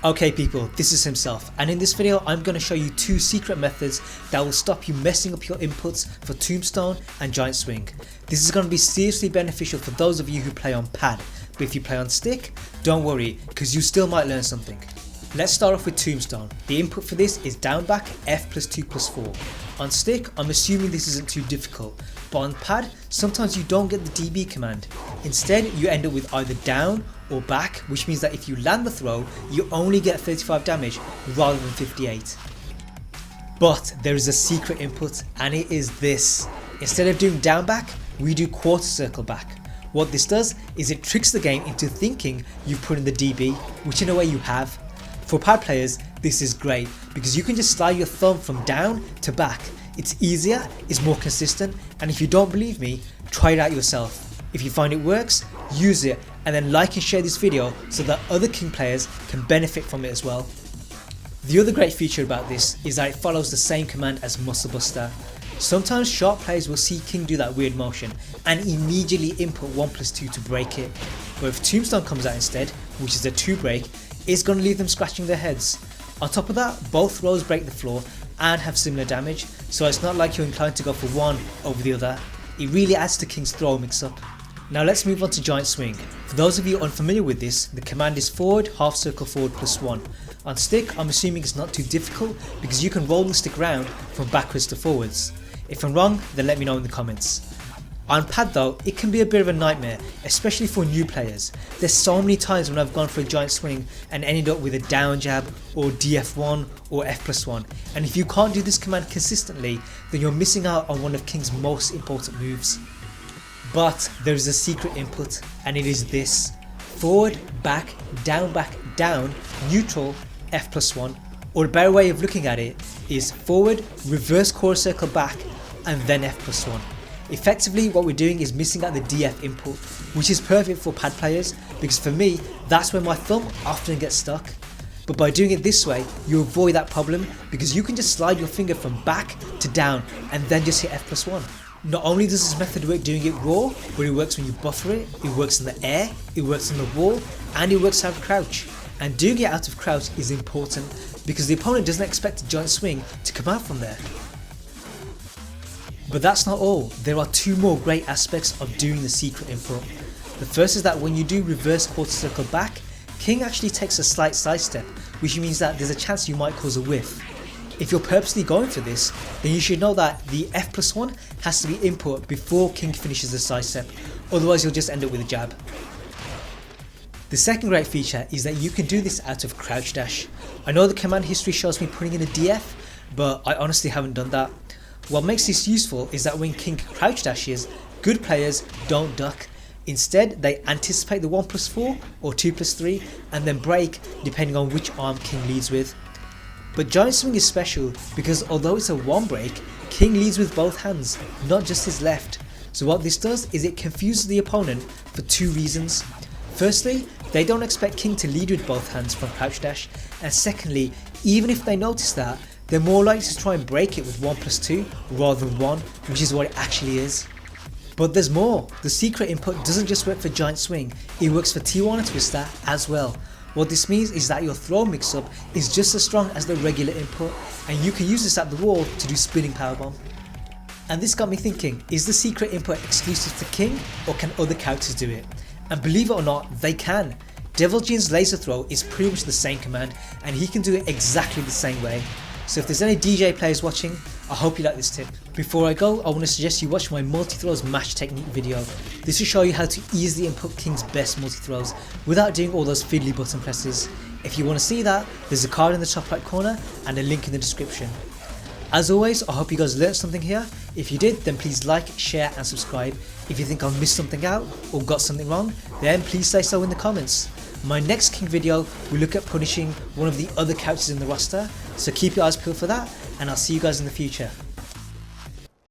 Okay people, this is himself, and in this video I'm going to show you two secret methods that will stop you messing up your inputs for Tombstone and Giant Swing. This is going to be seriously beneficial for those of you who play on pad, but if you play on stick, don't worry because you still might learn something. Let's start off with Tombstone. The input for this is down back F plus 2 plus 4. On stick, I'm assuming this isn't too difficult, but on pad, sometimes you don't get the DB command. Instead, you end up with either down or back, which means that if you land the throw, you only get 35 damage rather than 58. But there is a secret input, and it is this. Instead of doing down back, we do quarter circle back. What this does is it tricks the game into thinking you've put in the DB, which in a way you have. For pad players, this is great because you can just slide your thumb from down to back. It's easier, it's more consistent, and if you don't believe me, try it out yourself. If you find it works, use it, and then like and share this video so that other King players can benefit from it as well. The other great feature about this is that it follows the same command as Muscle Buster. Sometimes sharp players will see King do that weird motion and immediately input 1 plus 2 to break it, but if Tombstone comes out instead, which is a 2 break, it's going to leave them scratching their heads. On top of that, both throws break the floor and have similar damage, so it's not like you're inclined to go for one over the other. It really adds to King's throw mix up. Now let's move on to Giant Swing. For those of you unfamiliar with this, the command is forward, half circle forward plus 1. On stick, I'm assuming it's not too difficult because you can roll the stick round from backwards to forwards. If I'm wrong, then let me know in the comments. On pad though, it can be a bit of a nightmare, especially for new players. There's so many times when I've gone for a Giant Swing and ended up with a down jab or DF1 or F plus 1, and if you can't do this command consistently, then you're missing out on one of King's most important moves. But there is a secret input, and it is this: forward, back, down, neutral, F plus 1, or a better way of looking at it is forward, reverse quarter circle back, and then F plus 1. Effectively, what we're doing is missing out the DF input, which is perfect for pad players because for me, that's where my thumb often gets stuck. But by doing it this way, you avoid that problem because you can just slide your finger from back to down and then just hit F plus 1. Not only does this method work doing it raw, but it works when you buffer it, it works in the air, it works on the wall, and it works out of crouch. And doing it out of crouch is important because the opponent doesn't expect a Giant Swing to come out from there. But that's not all, there are two more great aspects of doing the secret input. The first is that when you do reverse quarter circle back, King actually takes a slight sidestep, which means that there's a chance you might cause a whiff. If you're purposely going for this, then you should know that the F plus 1 has to be input before King finishes the sidestep, otherwise you'll just end up with a jab. The second great feature is that you can do this out of crouch dash. I know the command history shows me putting in a DF, but I honestly haven't done that. What makes this useful is that when King crouch dashes, good players don't duck. Instead, they anticipate the 1 plus 4 or 2 plus 3 and then break depending on which arm King leads with. But Giant Swing is special because although it's a 1 break, King leads with both hands, not just his left. So what this does is it confuses the opponent for two reasons. Firstly, they don't expect King to lead with both hands from crouch dash, and secondly, even if they notice that, they're more likely to try and break it with 1 plus 2 rather than 1, which is what it actually is. But there's more. The secret input doesn't just work for Giant Swing, it works for T1 and Twister as well. What this means is that your throw mix up is just as strong as the regular input, and you can use this at the wall to do spinning powerbomb. And this got me thinking, is the secret input exclusive to King or can other characters do it? And believe it or not, they can. Devil Jin's laser throw is pretty much the same command and he can do it exactly the same way. So if there's any DJ players watching, I hope you like this tip. Before I go, I want to suggest you watch my multi-throws match technique video. This will show you how to easily input King's best multi-throws without doing all those fiddly button presses. If you want to see that, there's a card in the top right corner and a link in the description. As always, I hope you guys learned something here. If you did, then please like, share and subscribe. If you think I've missed something out or got something wrong, then please say so in the comments. My next King video will look at punishing one of the other characters in the roster, so keep your eyes peeled for that, and I'll see you guys in the future.